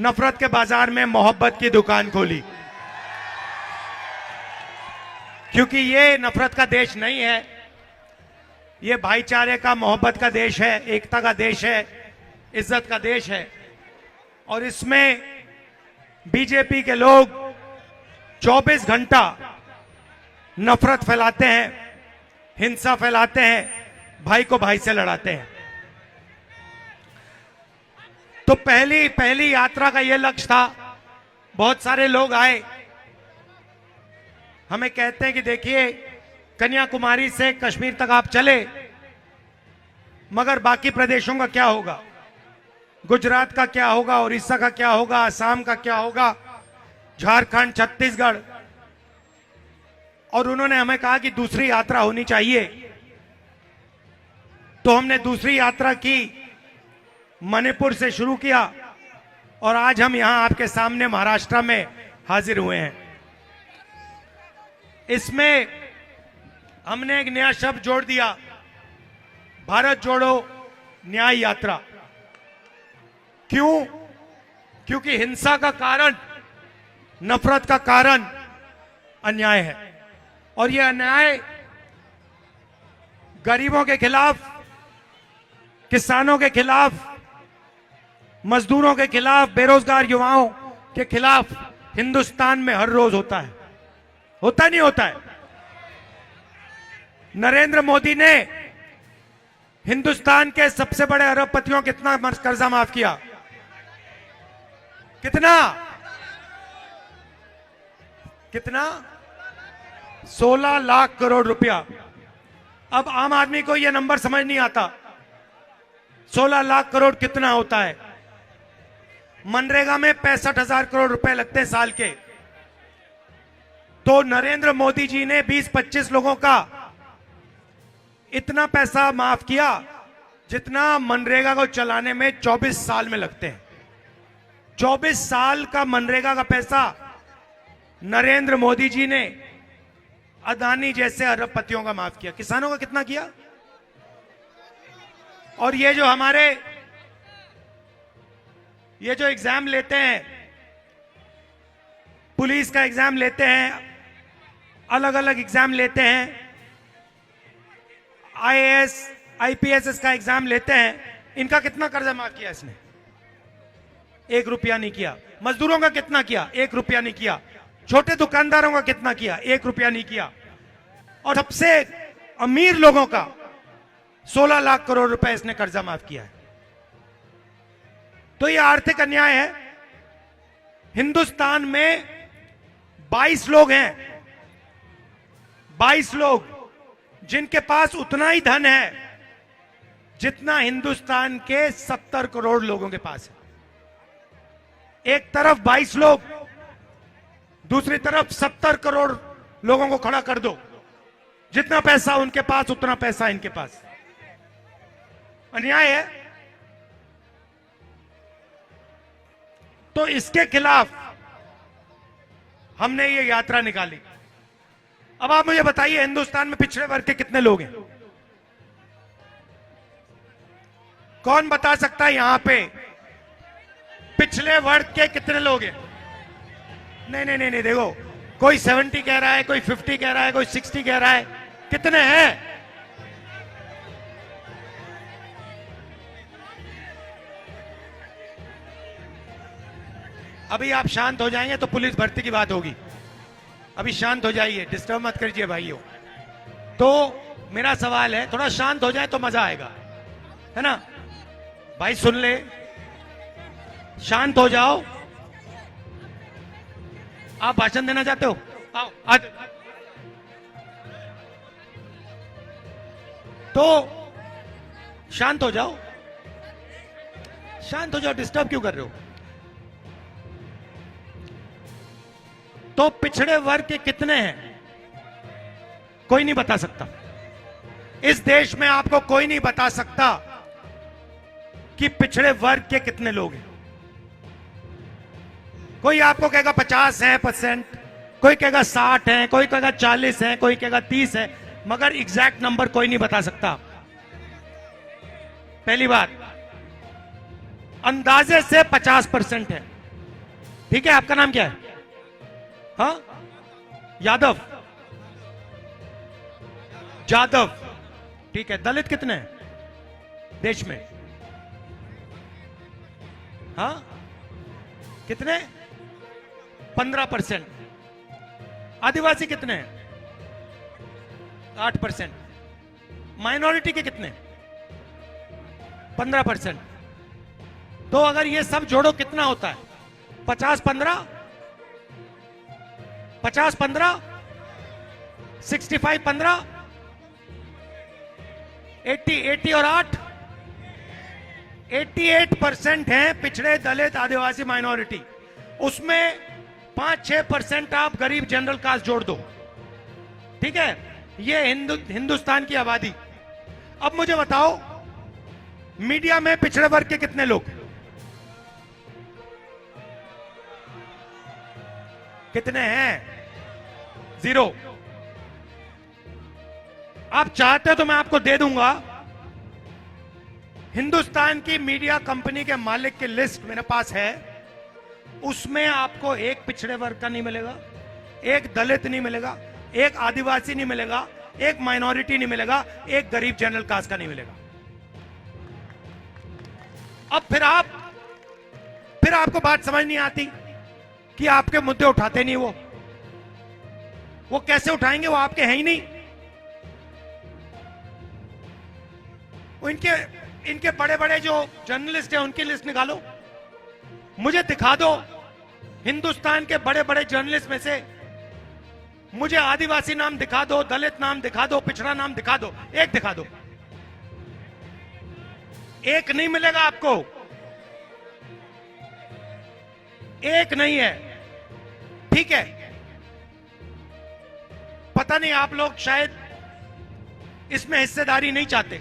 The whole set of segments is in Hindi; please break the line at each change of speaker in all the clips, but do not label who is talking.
नफरत के बाजार में मोहब्बत की दुकान खोली, क्योंकि ये नफरत का देश नहीं है, ये भाईचारे का, मोहब्बत का देश है, एकता का देश है, इज्जत का देश है। और इसमें बीजेपी के लोग 24 घंटा नफरत फैलाते हैं, हिंसा फैलाते हैं, भाई को भाई से लड़ाते हैं। तो पहली यात्रा का यह लक्ष्य था। बहुत सारे लोग आए, हमें कहते हैं कि देखिए कन्याकुमारी से कश्मीर तक आप चले, मगर बाकी प्रदेशों का क्या होगा, गुजरात का क्या होगा, उड़ीसा का क्या होगा, असम का क्या होगा, झारखंड, छत्तीसगढ़। और उन्होंने हमें कहा कि दूसरी यात्रा होनी चाहिए। तो हमने दूसरी यात्रा की, मणिपुर से शुरू किया और आज हम यहां आपके सामने महाराष्ट्र में हाजिर हुए हैं। इसमें हमने एक नया शब्द जोड़ दिया, भारत जोड़ो न्याय यात्रा। क्यों? क्योंकि हिंसा का कारण, नफरत का कारण अन्याय है, और यह अन्याय गरीबों के खिलाफ, किसानों के खिलाफ, मजदूरों के खिलाफ, बेरोजगार युवाओं के खिलाफ हिंदुस्तान में हर रोज होता है। होता नहीं होता है? नरेंद्र मोदी ने हिंदुस्तान के सबसे बड़े अरबपतियों कितना कर्जा माफ किया? कितना? 16 लाख करोड़ रुपया। अब आम आदमी को यह नंबर समझ नहीं आता। 16 लाख करोड़ कितना होता है? मनरेगा में 65,000 करोड़ रुपए लगते हैं साल के। तो नरेंद्र मोदी जी ने 20-25 लोगों का इतना पैसा माफ किया जितना मनरेगा को चलाने में 24 साल में लगते हैं। 24 साल का मनरेगा का पैसा नरेंद्र मोदी जी ने अदानी जैसे अरबपतियों का माफ किया। किसानों का कितना किया? और ये जो हमारे ये जो एग्जाम लेते हैं, पुलिस का एग्जाम लेते हैं, अलग अलग एग्जाम लेते हैं, आईएएस आईपीएस का एग्जाम लेते हैं, इनका कितना कर्जा माफ किया इसने? 1 रुपया नहीं किया। मजदूरों का कितना किया? 1 रुपया नहीं किया। छोटे दुकानदारों का कितना किया? 1 रुपया नहीं किया। और सबसे अमीर लोगों का 16 लाख करोड़ रुपए इसने कर्जा माफ किया है। तो यह आर्थिक अन्याय है। हिंदुस्तान में 22 लोग हैं, 22 लोग जिनके पास उतना ही धन है जितना हिंदुस्तान के 70 करोड़ लोगों के पास है। एक तरफ 22 लोग, दूसरी तरफ 70 करोड़ लोगों को खड़ा कर दो। जितना पैसा उनके पास, उतना पैसा इनके पास। अन्याय है। तो इसके खिलाफ हमने ये यात्रा निकाली। अब आप मुझे बताइए, हिंदुस्तान में पिछड़े वर्ग के कितने लोग हैं? कौन बता सकता है यहां पे पिछले वर्ग के कितने लोग हैं? नहीं नहीं नहीं नहीं, देखो, कोई 70 कह रहा है, कोई 50 कह रहा है, कोई 60 कह रहा है। कितने हैं? अभी आप शांत हो जाएंगे तो पुलिस भर्ती की बात होगी। अभी शांत हो जाइए, डिस्टर्ब मत करिए भाइयों। तो मेरा सवाल है, थोड़ा शांत हो जाए तो मजा आएगा, है ना? भाई सुन ले, शांत हो जाओ। आप भाषण देना चाहते हो? आओ आज। तो शांत हो जाओ, शांत हो जाओ, डिस्टर्ब क्यों कर रहे हो? तो पिछड़े वर्ग के कितने हैं? कोई नहीं बता सकता। इस देश में आपको कोई नहीं बता सकता कि पिछड़े वर्ग के कितने लोग हैं। कोई आपको कहेगा 50 है %, कोई कहेगा 60 है, कोई कहेगा 40 है, कोई कहेगा 30 है, मगर एग्जैक्ट नंबर कोई नहीं बता सकता। पहली बात, अंदाजे से 50% है। ठीक है, आपका नाम क्या है? हाँ, यादव, जादव, ठीक है। दलित कितने हैं देश में? हाँ, कितने? 15%। आदिवासी कितने हैं? 8%। माइनॉरिटी के कितने? 15%। तो अगर ये सब जोड़ो कितना होता है? 50-15, 50-15, 65-15, 80 और 8, 88% हैं पिछड़े, दलित, आदिवासी, माइनॉरिटी। उसमें 5-6% आप गरीब जनरल कास्ट जोड़ दो, ठीक है? ये हिंदुस्तान की आबादी। अब मुझे बताओ, मीडिया में पिछड़े वर्ग के कितने लोग? कितने हैं? 0। आप चाहते हो तो मैं आपको दे दूंगा। हिंदुस्तान की मीडिया कंपनी के मालिक की लिस्ट मेरे पास है। उसमें आपको एक पिछड़े वर्ग का नहीं मिलेगा, एक दलित नहीं मिलेगा, एक आदिवासी नहीं मिलेगा, एक माइनॉरिटी नहीं मिलेगा, एक गरीब जनरल कास्ट का नहीं मिलेगा। अब फिर आपको बात समझ नहीं आती कि आपके मुद्दे उठाते नहीं वो कैसे उठाएंगे? वो आपके हैं ही नहीं। इनके बड़े बड़े जो जर्नलिस्ट हैं उनकी लिस्ट निकालो, मुझे दिखा दो हिंदुस्तान के बड़े बड़े जर्नलिस्ट में से। मुझे आदिवासी नाम दिखा दो, दलित नाम दिखा दो, पिछड़ा नाम दिखा दो, एक दिखा दो। एक नहीं मिलेगा आपको, एक नहीं है, ठीक है? पता नहीं, आप लोग शायद इसमें हिस्सेदारी नहीं चाहते।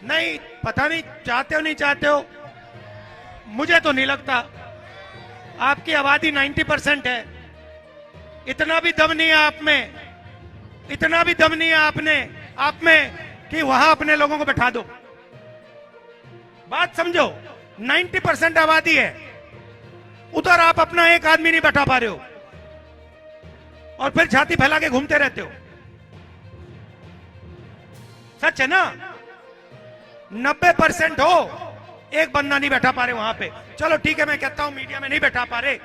नहीं, पता नहीं चाहते हो नहीं चाहते हो, मुझे तो नहीं लगता। आपकी आबादी 90% है। इतना भी दम नहीं है आप में, इतना भी दम नहीं है आप में कि वहां अपने लोगों को बैठा दो। बात समझो, 90% आबादी है, उधर आप अपना एक आदमी नहीं बैठा पा रहे हो और फिर छाती फैला के घूमते रहते हो। सच है ना? 90% हो, एक बंदा नहीं बैठा पा रहे वहां पे। चलो ठीक है, मैं कहता हूं मीडिया में नहीं बैठा पा रहे,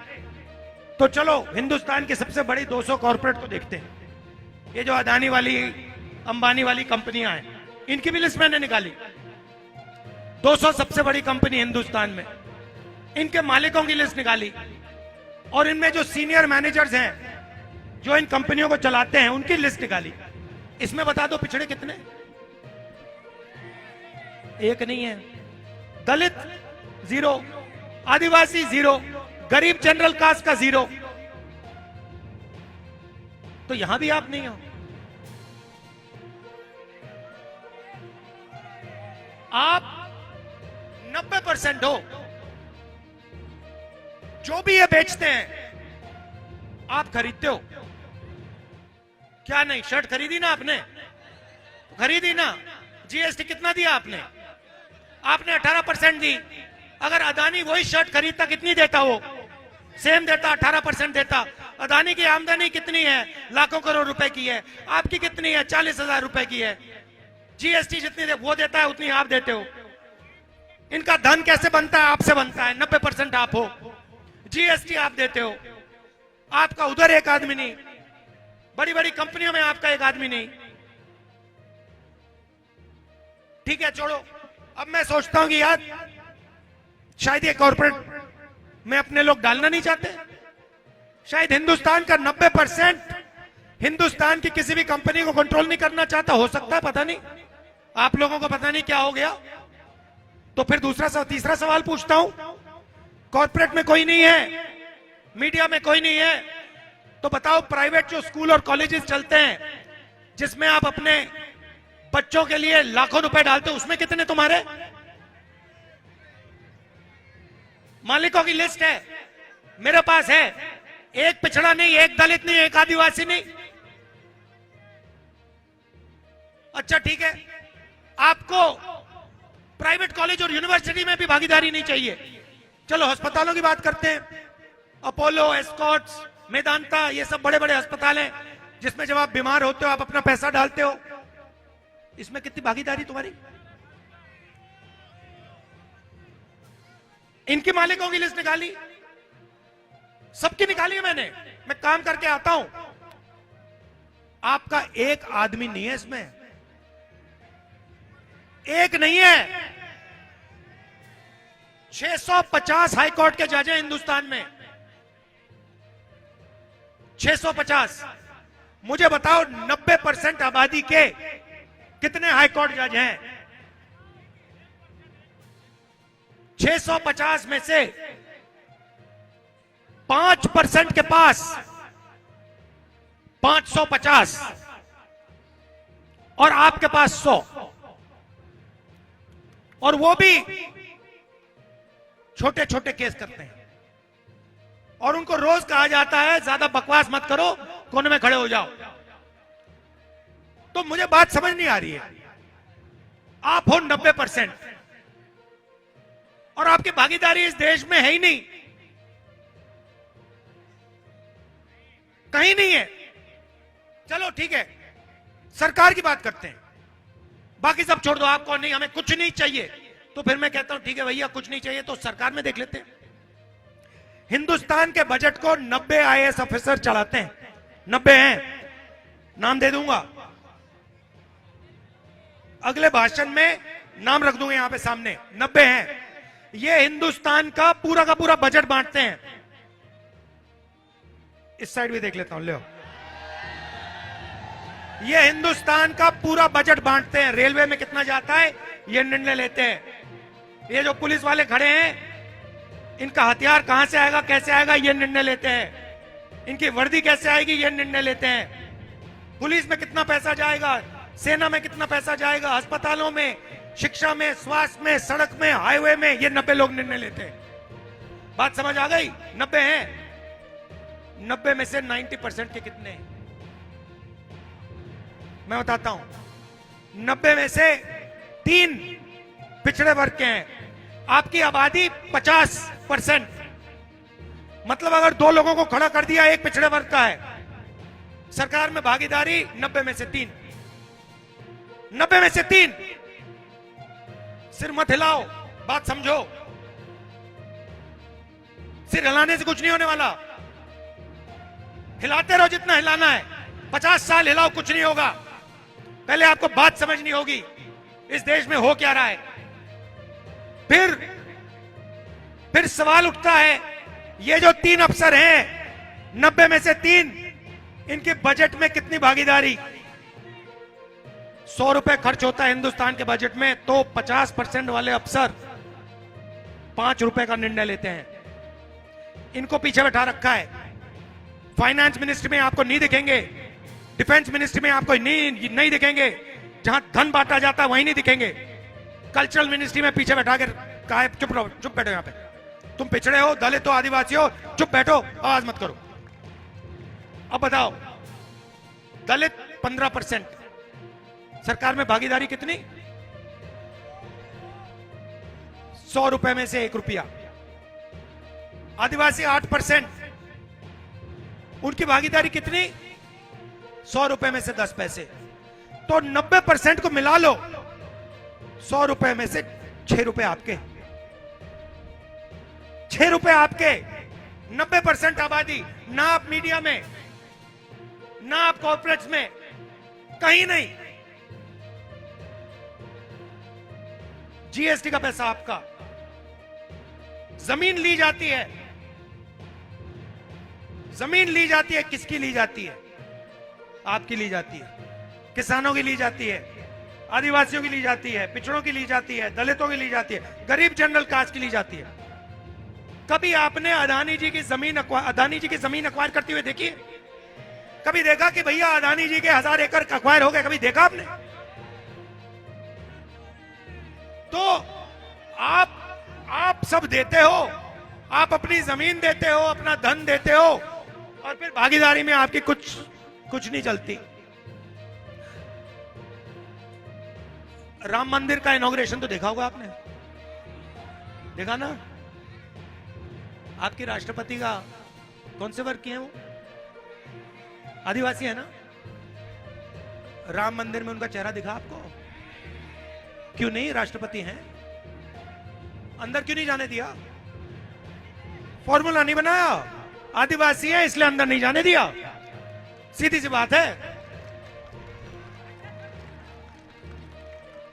तो चलो हिंदुस्तान की सबसे बड़ी 200 कॉर्पोरेट को देखते हैं। ये जो अदानी वाली, अंबानी वाली कंपनियां हैं, इनकी भी लिस्ट मैंने निकाली। 200 सबसे बड़ी कंपनी हिंदुस्तान में, इनके मालिकों की लिस्ट निकाली, और इनमें जो सीनियर मैनेजर्स हैं जो इन कंपनियों को चलाते हैं उनकी लिस्ट निकाली। इसमें बता दो पिछड़े कितने? एक नहीं है। दलित 0, आदिवासी 0, गरीब जनरल कास्ट का 0। तो यहां भी आप नहीं हो। आप 90% हो। जो भी ये बेचते हैं आप खरीदते हो क्या? नहीं, शर्ट खरीदी ना आपने? खरीदी ना? जीएसटी कितना दिया आपने? आपने 18% दी। अगर अदानी वही शर्ट खरीदता कितनी देता? वो सेम देता, 18% देता। अदानी की आमदनी कितनी है? लाखों करोड़ रुपए की है। आपकी कितनी है? 40,000 रुपए की है। जीएसटी जितनी वो देता है उतनी आप देते हो। इनका धन कैसे बनता है? आपसे बनता है। 90% आप हो, जीएसटी आप देते हो। आपका उधर एक आदमी नहीं, बड़ी बड़ी कंपनियों में आपका एक आदमी नहीं। ठीक है, छोड़ो। अब मैं सोचता हूं कि यार शायद ये कॉर्पोरेट में अपने लोग डालना नहीं चाहते। शायद हिंदुस्तान का 90% हिंदुस्तान की किसी भी कंपनी को कंट्रोल नहीं करना चाहता। हो सकता है, पता नहीं, आप लोगों को पता नहीं क्या हो गया। तो फिर तीसरा सवाल पूछता हूं, कॉर्पोरेट में कोई नहीं है, मीडिया में कोई नहीं है, तो बताओ प्राइवेट जो स्कूल और कॉलेजेस चलते हैं जिसमें आप अपने बच्चों के लिए लाखों रुपए डालते हो, उसमें कितने तुम्हारे? मालिकों की लिस्ट है मेरे पास है। एक पिछड़ा नहीं, एक दलित नहीं, एक आदिवासी नहीं। अच्छा ठीक है, आपको प्राइवेट कॉलेज और यूनिवर्सिटी में भी भागीदारी नहीं चाहिए। चलो अस्पतालों की बात करते हैं। अपोलो, एस्कॉट्स, मेदांता, ये सब बड़े बड़े अस्पताल हैं जिसमें जब आप बीमार होते हो आप अपना पैसा डालते हो। इसमें कितनी भागीदारी तुम्हारी? इनके मालिकों की लिस्ट निकाली, सबकी निकाली है मैंने। मैं काम करके आता हूं, आपका एक आदमी नहीं है इसमें, एक नहीं है। 650 हाईकोर्ट के जज हैं हिंदुस्तान में, 650। मुझे बताओ 90% आबादी के कितने हाईकोर्ट जज हैं? 650 में से 5% के पास 550 और आपके पास 100, और वो भी छोटे छोटे केस करते हैं। और उनको रोज कहा जाता है ज्यादा बकवास मत करो, कोने में खड़े हो जाओ। तो मुझे बात समझ नहीं आ रही है। आप हो 90% और आपकी भागीदारी इस देश में है ही नहीं, कहीं नहीं है। चलो ठीक है, सरकार की बात करते हैं, बाकी सब छोड़ दो। आपको नहीं, हमें कुछ नहीं चाहिए, तो फिर मैं कहता हूं ठीक है भैया, कुछ नहीं चाहिए तो सरकार में देख लेते हैं। हिंदुस्तान के बजट को 90 आईएएस ऑफिसर चलाते हैं, 90 हैं, नाम दे दूंगा, अगले भाषण में नाम रख दूंगा यहां पे सामने। 90 हैं, ये हिंदुस्तान का पूरा बजट बांटते हैं। इस साइड भी देख लेता हूं, ले ये हिंदुस्तान का पूरा बजट बांटते हैं। रेलवे में कितना जाता है ये निर्णय लेते हैं। ये जो पुलिस वाले खड़े हैं, इनका हथियार कहां से आएगा, कैसे आएगा, ये निर्णय लेते हैं। इनकी वर्दी कैसे आएगी, ये निर्णय लेते हैं। पुलिस में कितना पैसा जाएगा, सेना में कितना पैसा जाएगा, अस्पतालों में, शिक्षा में, स्वास्थ्य में, सड़क में, हाईवे में, ये 90 लोग निर्णय लेते हैं। बात समझ आ गई? 90 हैं। 90 में से 90% के कितने हैं? मैं बताता हूं। 90 में से 3 पिछड़े वर्ग के हैं। आपकी आबादी 50%, मतलब अगर 2 लोगों को खड़ा कर दिया, एक पिछड़े वर्ग का है। सरकार में भागीदारी 90 में से 3, 90 में से 3। सिर मत हिलाओ, बात समझो। सिर हिलाने से कुछ नहीं होने वाला, हिलाते रहो जितना हिलाना है। 50 साल हिलाओ, कुछ नहीं होगा। पहले आपको बात समझनी होगी, इस देश में हो क्या रहा है। फिर सवाल उठता है, ये जो 3 अफसर हैं, 90 में से 3, इनके बजट में कितनी भागीदारी? 100 रुपए खर्च होता है हिंदुस्तान के बजट में, तो 50% वाले अफसर 5 रुपए का निर्णय लेते हैं। इनको पीछे बैठा रखा है। फाइनेंस मिनिस्ट्री में आपको नहीं दिखेंगे, डिफेंस मिनिस्ट्री में आपको नहीं दिखेंगे, जहां धन बांटा जाता है वहीं नहीं दिखेंगे। कल्चरल मिनिस्ट्री में पीछे बैठा कर कहा है, चुप रहो, चुप बैठो यहां पे। तुम पिछड़े हो, दलित हो, आदिवासी हो, चुप बैठो, आवाज मत करो। अब बताओ, दलित 15%, सरकार में भागीदारी कितनी? 100 रुपए में से 1 रुपया। आदिवासी 8%, उनकी भागीदारी कितनी? 100 रुपए में से 10 पैसे। तो 90% को मिला लो, 100 रुपए में से 6 रुपए आपके, 6 रुपए आपके। 90% आबादी, ना आप मीडिया में, ना आप कॉर्पोरेट्स में, कहीं नहीं। जीएसटी का पैसा आपका। जमीन ली जाती है, जमीन ली जाती है, किसकी ली जाती है? आपकी ली जाती है, किसानों की ली जाती है, आदिवासियों की ली जाती है, पिछड़ों की ली जाती है, दलितों की ली जाती है, गरीब जनरल कास्ट की ली जाती है। कभी आपने अदानी जी की जमीन अक्वायर करते हुए देखी है? कभी देखा कि भैया अदानी जी के 1000 एकड़ अक्वायर हो गए? कभी देखा आपने? तो आप सब देते हो, आप अपनी जमीन देते हो, अपना धन देते हो, और फिर भागीदारी में आपकी कुछ नहीं चलती। राम मंदिर का इनॉग्रेशन तो देखा होगा आपने, देखा ना? आपकी राष्ट्रपति का कौन से वर्ग की है वो? आदिवासी है ना? राम मंदिर में उनका चेहरा दिखा आपको? क्यों नहीं? राष्ट्रपति हैं, अंदर क्यों नहीं जाने दिया? फॉर्मूला नहीं बनाया, आदिवासी है इसलिए अंदर नहीं जाने दिया, सीधी सी बात है।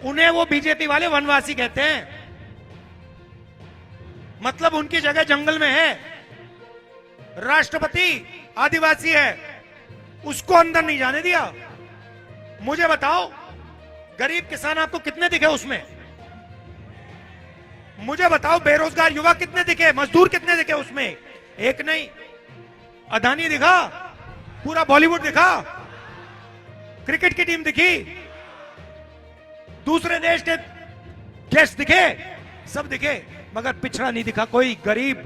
उन्हें वो बीजेपी वाले वनवासी कहते हैं, मतलब उनकी जगह जंगल में है। राष्ट्रपति आदिवासी है, उसको अंदर नहीं जाने दिया। मुझे बताओ, गरीब किसान आपको कितने दिखे उसमें? मुझे बताओ, बेरोजगार युवा कितने दिखे, मजदूर कितने दिखे उसमें? एक नहीं। अदानी दिखा, पूरा बॉलीवुड दिखा, क्रिकेट की टीम दिखी, दूसरे देश के गेस्ट दिखे, सब दिखे, मगर पिछड़ा नहीं दिखा कोई। गरीब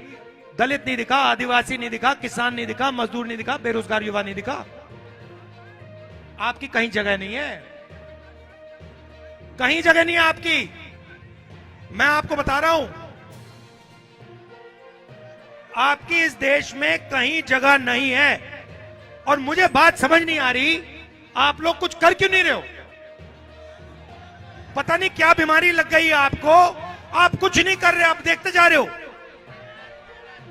दलित नहीं दिखा, आदिवासी नहीं दिखा, किसान नहीं दिखा, मजदूर नहीं दिखा, बेरोजगार युवा नहीं दिखा। आपकी कहीं जगह नहीं है, कहीं जगह नहीं है आपकी। मैं आपको बता रहा हूं, आपकी इस देश में कहीं जगह नहीं है। और मुझे बात समझ नहीं आ रही, आप लोग कुछ कर क्यों नहीं रहे हो? पता नहीं क्या बीमारी लग गई है आपको, आप कुछ नहीं कर रहे, आप देखते जा रहे हो।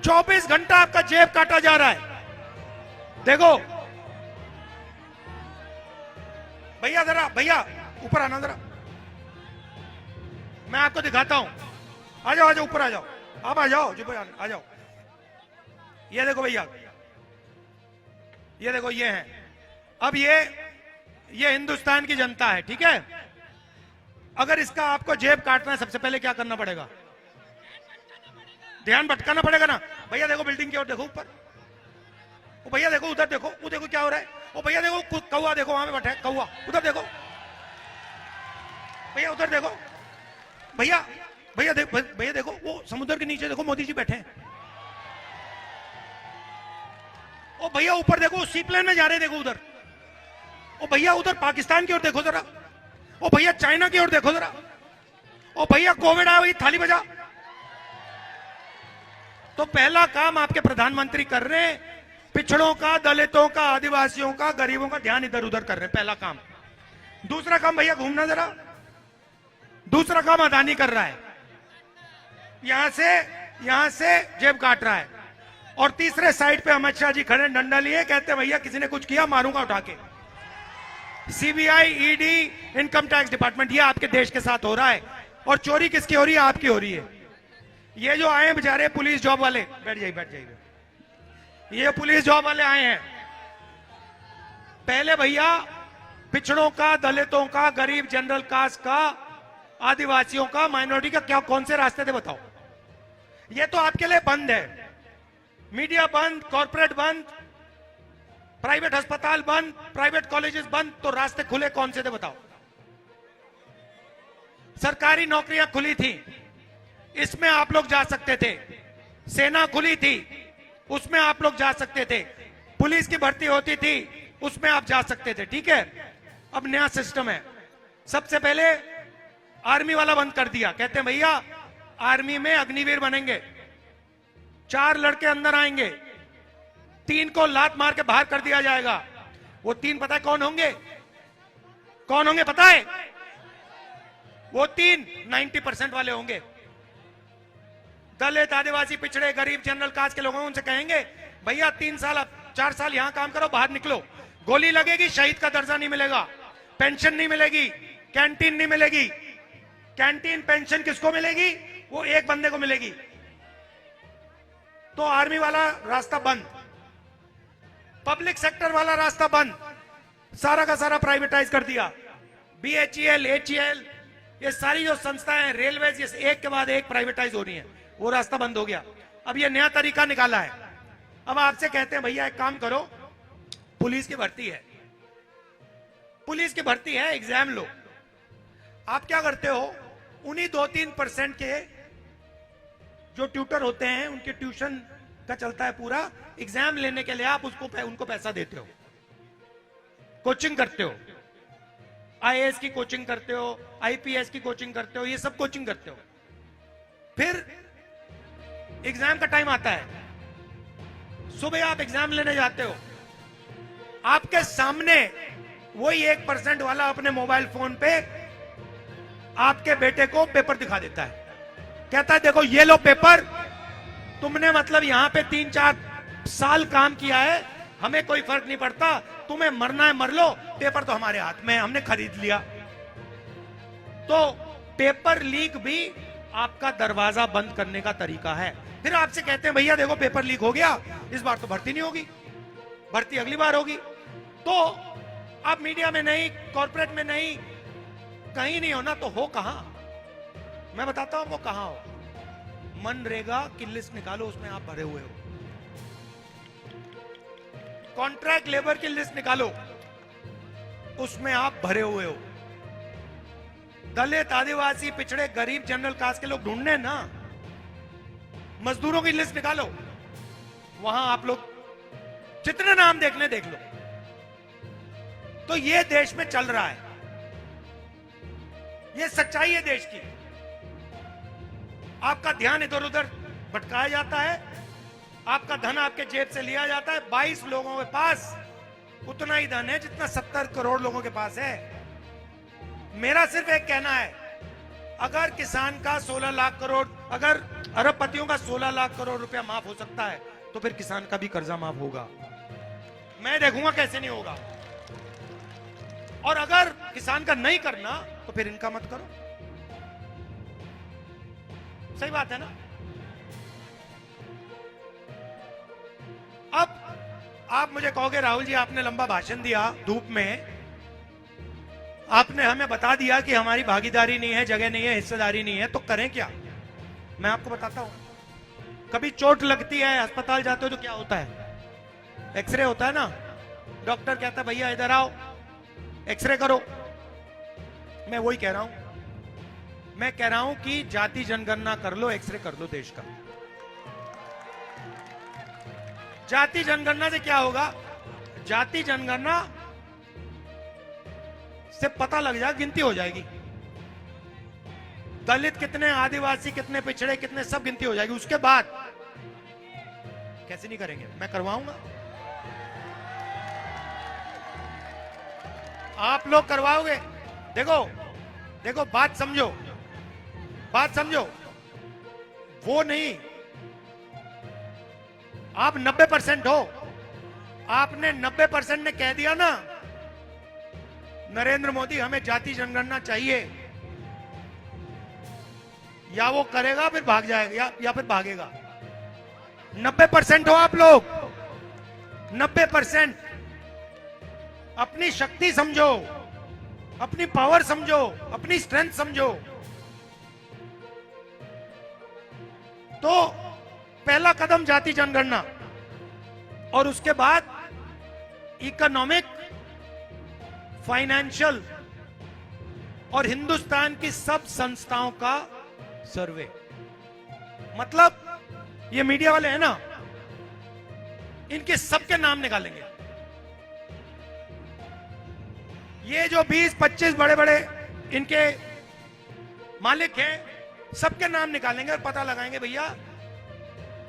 24 घंटा आपका जेब काटा जा रहा है। देखो भैया, जरा भैया ऊपर आना जरा, मैं आपको दिखाता हूं। आ जाओ, आ जाओ, ऊपर आ जाओ, आप आ जाओ, जो आ जाओ। ये देखो भैया, ये देखो, ये है। अब ये हिंदुस्तान की जनता है, ठीक है? अगर इसका आपको जेब काटना है, सबसे पहले क्या करना पड़ेगा? ध्यान भटकाना पड़ेगा ना। भैया देखो बिल्डिंग की ओर देखो, ऊपर। ओ भैया देखो उधर, देखो वो, देखो क्या हो रहा है। ओ भैया देखो कौवा, देखो वहां पे बैठा है कौवा, उधर देखो भैया, उधर देखो भैया, भैया देखो, भैया देखो वो समुद्र के नीचे देखो मोदी जी बैठे हैं। ओ भैया ऊपर देखो, सी प्लेन में जा रहे हैं, देखो उधर। ओ भैया उधर पाकिस्तान की ओर देखो जरा। ओ भैया चाइना की ओर देखो जरा। ओ भैया कोविड आया, वही थाली बजा। तो पहला काम आपके प्रधानमंत्री कर रहे हैं, पिछड़ों का, दलितों का, आदिवासियों का, गरीबों का ध्यान इधर उधर कर रहे हैं, पहला काम। दूसरा काम भैया घूमना जरा। दूसरा काम अदानी कर रहा है, यहां से जेब काट रहा है। और तीसरे साइड पे अमित शाह जी खड़े डंडा लिए, कहते हैं भैया किसी ने कुछ किया मारूंगा उठा के। CBI, ED, income tax department, ये आपके देश के साथ हो रहा है। और चोरी किसकी हो रही है? आपकी हो रही है। ये जो आए हैं बेचारे पुलिस जॉब वाले, बैठ जाइए बैठ जाइए, ये पुलिस जॉब वाले आए हैं। पहले भैया पिछड़ों का, दलितों का, गरीब जनरल कास्ट का, आदिवासियों का, माइनॉरिटी का क्या कौन से रास्ते थे बताओ? ये तो आपके लिए बंद है। मीडिया बंद, कॉर्पोरेट बंद, प्राइवेट अस्पताल बंद, प्राइवेट कॉलेजेस बंद, तो रास्ते खुले कौन से थे बताओ? सरकारी नौकरियां खुली थी, इसमें आप लोग जा सकते थे। सेना खुली थी, उसमें आप लोग जा सकते थे। पुलिस की भर्ती होती थी, उसमें आप जा सकते थे, ठीक है? अब नया सिस्टम है। सबसे पहले आर्मी वाला बंद कर दिया, कहते हैं भैया आर्मी में अग्निवीर बनेंगे, 4 लड़के अंदर आएंगे, 3 को लात मार के बाहर कर दिया जाएगा। वो 3 पता है कौन होंगे? कौन होंगे पता है? वो 3 90% वाले होंगे, दलित, आदिवासी, पिछड़े, गरीब, जनरल कास्ट के लोग होंगे। उनसे कहेंगे भैया 3 साल 4 साल यहां काम करो, बाहर निकलो। गोली लगेगी, शहीद का दर्जा नहीं मिलेगा, पेंशन नहीं मिलेगी, कैंटीन नहीं मिलेगी। कैंटीन पेंशन किसको मिलेगी? वो एक बंदे को मिलेगी। तो आर्मी वाला रास्ता बंद, पब्लिक सेक्टर वाला रास्ता बंद, सारा का सारा प्राइवेटाइज कर दिया। बीएचईएल, एचईएल, ये सारी जो संस्थाएं हैं, रेलवे, ये एक के बाद एक प्राइवेटाइज हो रही हैं, वो रास्ता बंद हो गया। अब ये नया तरीका निकाला है। अब आपसे कहते हैं भैया एक काम करो, पुलिस की भर्ती है, पुलिस की भर्ती है, एग्जाम लो। आप क्या करते हो? उन्हीं 2-3% के जो ट्यूटर होते हैं, उनके ट्यूशन का चलता है पूरा, एग्जाम लेने के लिए आप उनको पैसा देते हो, कोचिंग करते हो, आईएएस की कोचिंग करते हो, आईपीएस की कोचिंग करते हो, ये सब कोचिंग करते हो। फिर एग्जाम का टाइम आता है, सुबह आप एग्जाम लेने जाते हो, आपके सामने वही 1% वाला अपने मोबाइल फोन पे आपके बेटे को पेपर दिखा देता है, कहता है देखो ये लो पेपर, तुमने मतलब यहां पे 3-4 साल काम किया है, हमें कोई फर्क नहीं पड़ता, तुम्हें मरना है मर लो, पेपर तो हमारे हाथ में, हमने खरीद लिया। तो पेपर लीक भी आपका दरवाजा बंद करने का तरीका है। फिर आपसे कहते हैं भैया देखो पेपर लीक हो गया, इस बार तो भर्ती नहीं होगी, भर्ती अगली बार होगी। तो आप मीडिया में नहीं, कॉर्पोरेट में नहीं, कहीं नहीं हो ना, तो हो कहां? मैं बताता हूं आपको कहां हो। मनरेगा की लिस्ट निकालो, उसमें आप भरे हुए हो। कॉन्ट्रैक्ट लेबर की लिस्ट निकालो, उसमें आप भरे हुए हो। दलित, आदिवासी, पिछड़े, गरीब, जनरल कास्ट के लोग ढूंढने ना, मजदूरों की लिस्ट निकालो, वहां आप लोग जितने नाम देखने देख लो। तो ये देश में चल रहा है, ये सच्चाई है देश की। आपका ध्यान इधर उधर भटकाया जाता है, आपका धन आपके जेब से लिया जाता है। 22 लोगों के पास उतना ही धन है जितना 70 करोड़ लोगों के पास है। मेरा सिर्फ एक कहना है, अगर किसान का 16 लाख करोड़, अगर अरबपतियों का 16 लाख करोड़ रुपया माफ हो सकता है, तो फिर किसान का भी कर्जा माफ होगा। मैं देखूंगा कैसे नहीं होगा। और अगर किसान का नहीं करना, तो फिर इनका मत करो। सही बात है ना? अब आप मुझे कहोगे राहुल जी आपने लंबा भाषण दिया धूप में, आपने हमें बता दिया कि हमारी भागीदारी नहीं है, जगह नहीं है, हिस्सेदारी नहीं है, तो करें क्या? मैं आपको बताता हूं। कभी चोट लगती है, अस्पताल जाते हो तो क्या होता है? एक्सरे होता है ना। डॉक्टर कहता है भैया इधर आओ, एक्सरे करो। मैं वही कह रहा हूं, मैं कह रहा हूं कि जाति जनगणना कर लो, एक्सरे कर लो देश का। जाति जनगणना से क्या होगा? जाति जनगणना से पता लग जाएगा, गिनती हो जाएगी, दलित कितने, आदिवासी कितने, पिछड़े कितने, सब गिनती हो जाएगी। उसके बाद कैसे नहीं करेंगे? मैं करवाऊंगा, आप लोग करवाओगे। देखो देखो, बात समझो, बात समझो। वो नहीं, आप 90% हो, आपने 90% ने कह दिया ना नरेंद्र मोदी हमें जाति जनगणना चाहिए, या वो करेगा फिर भाग जाएगा, या फिर भागेगा। 90% हो आप लोग, 90%। अपनी शक्ति समझो, अपनी पावर समझो, अपनी स्ट्रेंथ समझो। तो पहला कदम जाति जनगणना, और उसके बाद इकोनॉमिक, फाइनेंशियल और हिंदुस्तान की सब संस्थाओं का सर्वे। मतलब ये मीडिया वाले हैं ना, इनके सबके नाम निकालेंगे। ये जो 20-25 बड़े बड़े इनके मालिक हैं, सबके नाम निकालेंगे और पता लगाएंगे भैया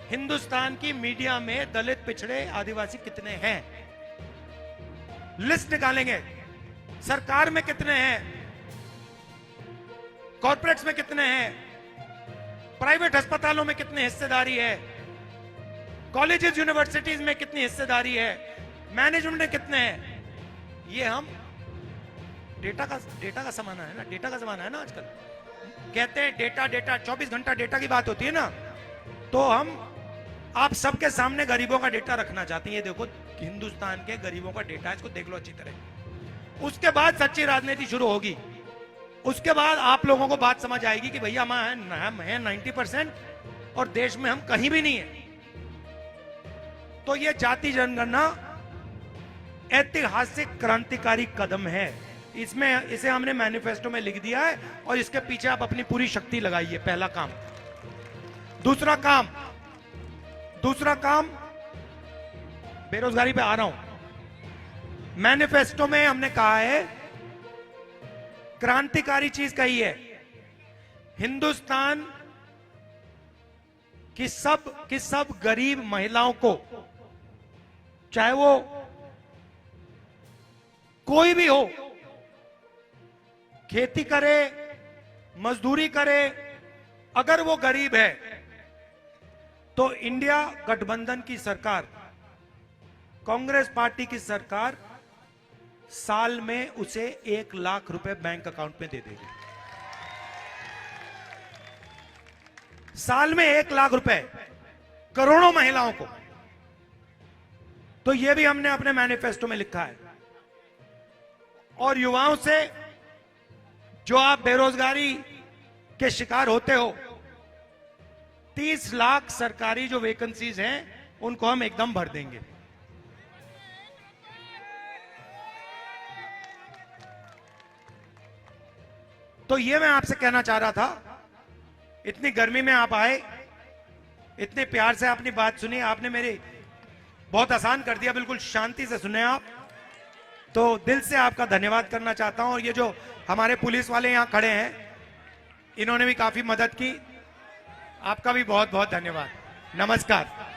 हिंदुस्तान की मीडिया में दलित, पिछड़े, आदिवासी कितने हैं। लिस्ट निकालेंगे। सरकार में कितने हैं, कॉर्पोरेट्स में कितने हैं, प्राइवेट अस्पतालों में कितनी हिस्सेदारी है, कॉलेजेस यूनिवर्सिटीज में कितनी हिस्सेदारी है, मैनेजमेंट में कितने हैं। ये हम डेटा का जमाना है ना, डेटा का जमाना है ना आजकल। कहते हैं डेटा डेटा, 24 घंटा डेटा की बात होती है ना। तो हम आप सबके सामने गरीबों का डेटा रखना चाहते हैं। ये देखो हिंदुस्तान के गरीबों का डेटा, इसको देख लो अच्छी तरह। उसके बाद सच्ची राजनीति शुरू होगी। उसके बाद आप लोगों को बात समझ आएगी कि भैया हम हैं 90% और देश में हम कहीं भी नहीं है। तो ये जाति जनगणना ऐतिहासिक क्रांतिकारी कदम है। इसमें इसे हमने मैनिफेस्टो में लिख दिया है और इसके पीछे आप अपनी पूरी शक्ति लगाइए। पहला काम। दूसरा काम बेरोजगारी पे आ रहा हूं। मैनिफेस्टो में हमने कहा है, क्रांतिकारी चीज कही है, हिंदुस्तान कि सब गरीब महिलाओं को, चाहे वो कोई भी हो, खेती करे, मजदूरी करे, अगर वो गरीब है तो इंडिया गठबंधन की सरकार, कांग्रेस पार्टी की सरकार साल में उसे 1 लाख रुपए बैंक अकाउंट में दे देगी। साल में 1 लाख रुपए करोड़ों महिलाओं को। तो यह भी हमने अपने मैनिफेस्टो में लिखा है। और युवाओं से, जो आप बेरोजगारी के शिकार होते हो, 30 लाख सरकारी जो वैकेंसीज हैं उनको हम एकदम भर देंगे। तो ये मैं आपसे कहना चाह रहा था, इतनी गर्मी में आप आए, इतने प्यार से आपने बात सुनी, आपने मेरे बहुत आसान कर दिया, बिल्कुल शांति से सुने आप। तो दिल से आपका धन्यवाद करना चाहता हूं। और ये जो हमारे पुलिस वाले यहां खड़े हैं, इन्होंने भी काफी मदद की, आपका भी बहुत बहुत धन्यवाद। नमस्कार।